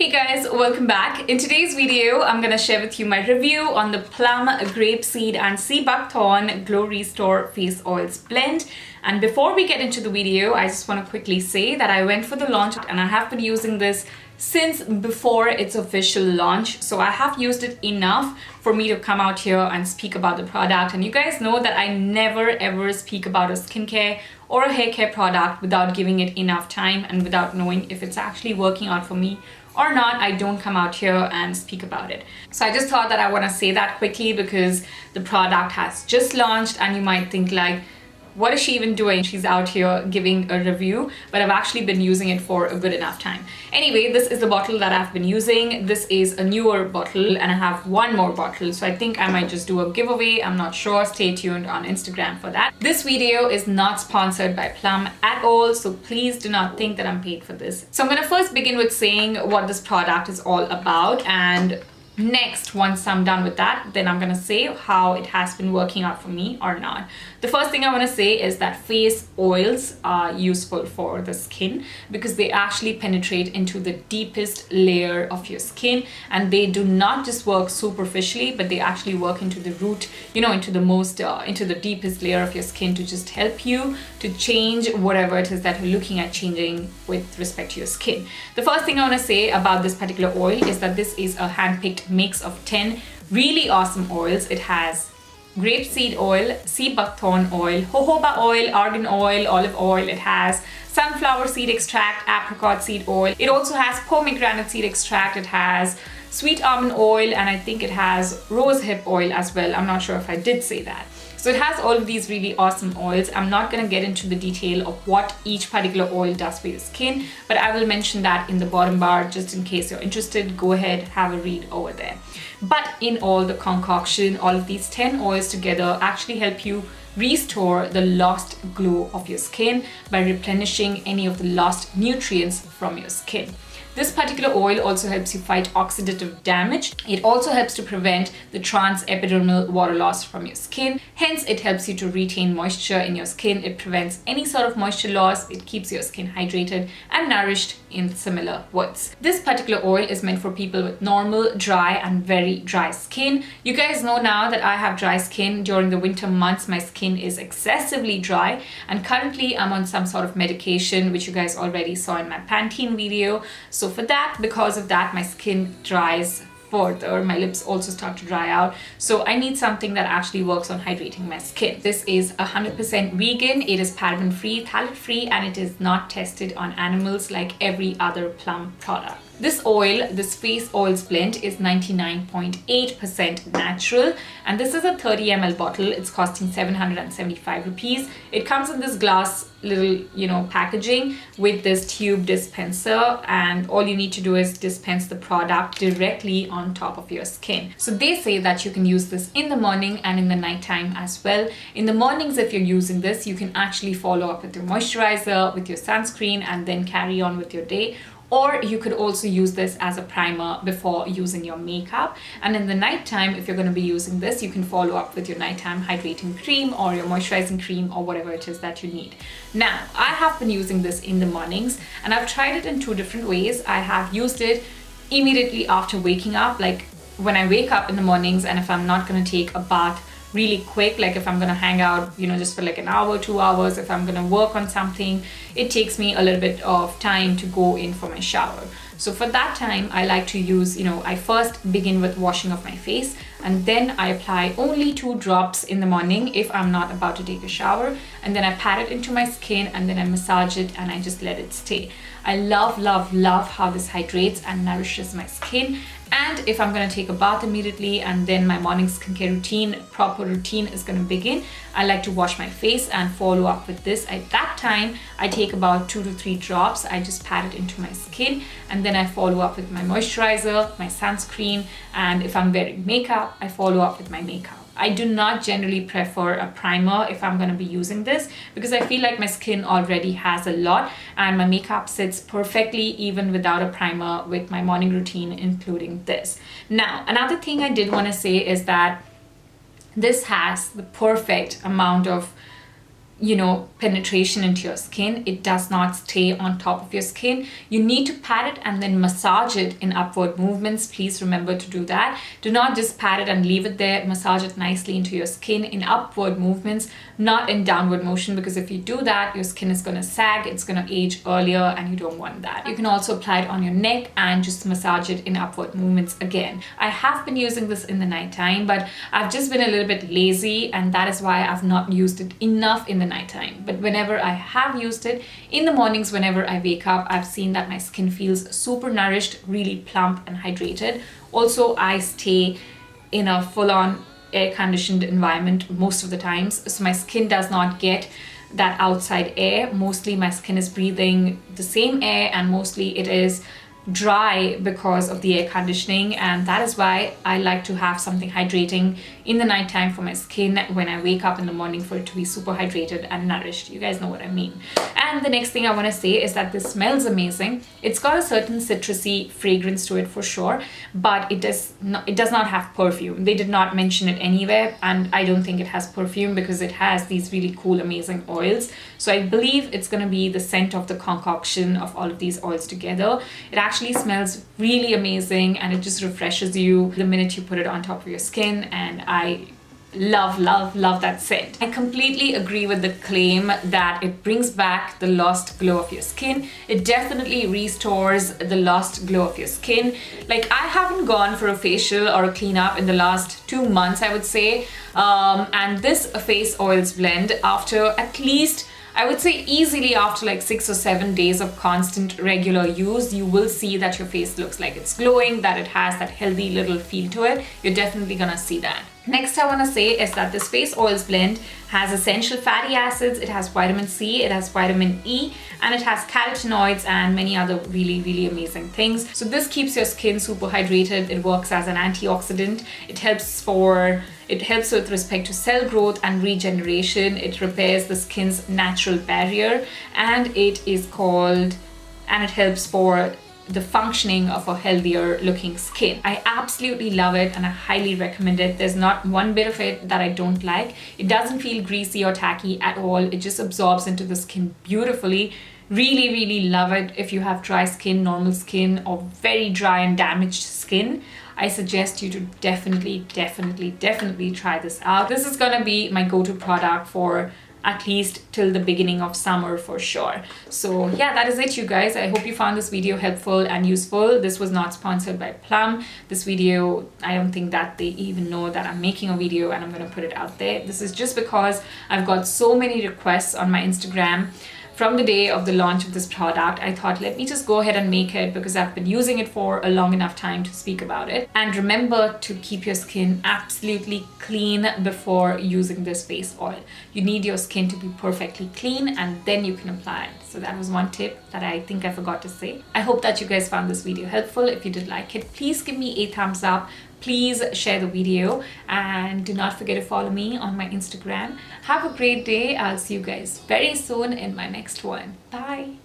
Hey guys, welcome back. In today's video, I'm gonna share with you my review on the Plum Grapeseed and Sea Buckthorn Glow Restore Face Oils blend. And before we get into the video, I just want to quickly say that I went for the launch and I have been using this since before its official launch. So I have used it enough for me to come out here and speak about the product. And you guys know that I never ever speak about a skincare or a hair care product without giving it enough time and without knowing if it's actually working out for me or not. I don't come out here and speak about it. So I just thought that I want to say that quickly because the product has just launched and you might think like, what is she even doing? She's out here giving a review, but I've actually been using it for a good enough time. Anyway, this is the bottle that I've been using. This is a newer bottle and I have one more bottle. So I think I might just do a giveaway. I'm not sure. Stay tuned on Instagram for that. This video is not sponsored by Plum at all. So please do not think that I'm paid for this. So I'm going to first begin with saying what this product is all about, and next, once I'm done with that, then I'm gonna say how it has been working out for me or not. The first thing I want to say is that face oils are useful for the skin because they actually penetrate into the deepest layer of your skin, and they do not just work superficially, but they actually work into the root, into the deepest layer of your skin to just help you to change whatever it is that you're looking at changing with respect to your skin. The first thing I want to say about this particular oil is that this is a hand-picked mix of 10 really awesome oils. It has grapeseed oil, sea buckthorn oil, jojoba oil, argan oil, olive oil. It has sunflower seed extract, apricot seed oil. It also has pomegranate seed extract. It has sweet almond oil, and I think it has rosehip oil as well. I'm not sure if I did say that. So it has all of these really awesome oils. I'm not going to get into the detail of what each particular oil does for your skin, but I will mention that in the bottom bar just in case you're interested. Go ahead, have a read over there. But in all the concoction, all of these 10 oils together actually help you restore the lost glow of your skin by replenishing any of the lost nutrients from your skin. This particular oil also helps you fight oxidative damage. It also helps to prevent the transepidermal water loss from your skin. Hence, it helps you to retain moisture in your skin. It prevents any sort of moisture loss. It keeps your skin hydrated and nourished in similar words. This particular oil is meant for people with normal, dry, and very dry skin. You guys know now that I have dry skin. During the winter months, my skin is excessively dry, and currently I'm on some sort of medication, which you guys already saw in my Pantene video. So for that, because of that, my skin dries further. My lips also start to dry out. So I need something that actually works on hydrating my skin. This is 100% vegan. It is paraben free, phthalate free, and it is not tested on animals like every other Plum product. This oil, this face oils blend, is 99.8% natural, and this is a 30 ml bottle. It's costing 775 rupees. It comes in this glass little, packaging with this tube dispenser, and all you need to do is dispense the product directly on top of your skin. So they say that you can use this in the morning and in the nighttime as well. In the mornings, if you're using this, you can actually follow up with your moisturizer, with your sunscreen, and then carry on with your day. Or you could also use this as a primer before using your makeup. And in the nighttime, if you're going to be using this, you can follow up with your nighttime hydrating cream or your moisturizing cream or whatever it is that you need. Now, I have been using this in the mornings, and I've tried it in two different ways. I have used it immediately after waking up, like when I wake up in the mornings, and if I'm not going to take a bath really quick, like if I'm gonna hang out, just for like an hour, 2 hours, if I'm gonna work on something, it takes me a little bit of time to go in for my shower. So for that time, I like to use, I first begin with washing off my face, and then I apply only 2 drops in the morning if I'm not about to take a shower, and then I pat it into my skin, and then I massage it, and I just let it stay. I love, love, love how this hydrates and nourishes my skin. And if I'm going to take a bath immediately and then my morning skincare routine, proper routine is going to begin, I like to wash my face and follow up with this. At that time, I take about 2 to 3 drops. I just pat it into my skin, and then I follow up with my moisturizer, my sunscreen, and if I'm wearing makeup, I follow up with my makeup. I do not generally prefer a primer if I'm going to be using this because I feel like my skin already has a lot and my makeup sits perfectly even without a primer with my morning routine, including this. Now, another thing I did want to say is that this has the perfect amount of penetration into your skin. It does not stay on top of your skin. You need to pat it and then massage it in upward movements. Please remember to do that. Do not just pat it and leave it there. Massage it nicely into your skin in upward movements, not in downward motion, because if you do that, your skin is going to sag, it's going to age earlier, and you don't want that. You can also apply it on your neck and just massage it in upward movements again. I have been using this in the nighttime, but I've just been a little bit lazy, and that is why I've not used it enough in the nighttime. But whenever I have used it in the mornings, whenever I wake up, I've seen that my skin feels super nourished, really plump and hydrated. Also, I stay in a full-on air-conditioned environment most of the times, so my skin does not get that outside air. Mostly my skin is breathing the same air, and mostly it is dry because of the air conditioning, and that is why I like to have something hydrating in the nighttime for my skin when I wake up in the morning, for it to be super hydrated and nourished. You guys know what I mean. And the next thing I want to say is that this smells amazing. It's got a certain citrusy fragrance to it for sure, but it does not have perfume. They did not mention it anywhere, and I don't think it has perfume because it has these really cool, amazing oils. So I believe it's going to be the scent of the concoction of all of these oils together. It actually smells really amazing, and it just refreshes you the minute you put it on top of your skin, and I love that scent. I completely agree with the claim that it brings back the lost glow of your skin. It definitely restores the lost glow of your skin. Like, I haven't gone for a facial or a cleanup in the last 2 months, I would say, and this face oils blend, after at least, I would say easily after like 6 or 7 days of constant regular use, you will see that your face looks like it's glowing, that it has that healthy little feel to it. You're definitely gonna see that. Next I want to say is that this face oils blend has essential fatty acids, it has vitamin C, it has vitamin E, and it has carotenoids and many other really amazing things. So this keeps your skin super hydrated. It works as an antioxidant. It helps with respect to cell growth and regeneration. It repairs the skin's natural barrier, and it helps for the functioning of a healthier looking skin. I absolutely love it, and I highly recommend it. There's not one bit of it that I don't like. It doesn't feel greasy or tacky at all. It just absorbs into the skin beautifully. Really love it. If you have dry skin, normal skin, or very dry and damaged skin, I suggest you to definitely try this out. This is gonna be my go-to product for at least till the beginning of summer for sure. So yeah, that is it, you guys. I hope you found this video helpful and useful. This was not sponsored by Plum. This video, I don't think that they even know that I'm making a video and I'm gonna put it out there. This is just because I've got so many requests on my Instagram from the day of the launch of this product. I thought, let me just go ahead and make it because I've been using it for a long enough time to speak about it. And remember to keep your skin absolutely clean before using this face oil. You need your skin to be perfectly clean, and then you can apply it. So that was one tip that I think I forgot to say. I hope that you guys found this video helpful. If you did like it, please give me a thumbs up. Please share the video, and do not forget to follow me on my Instagram. Have a great day. I'll see you guys very soon in my next one. Bye.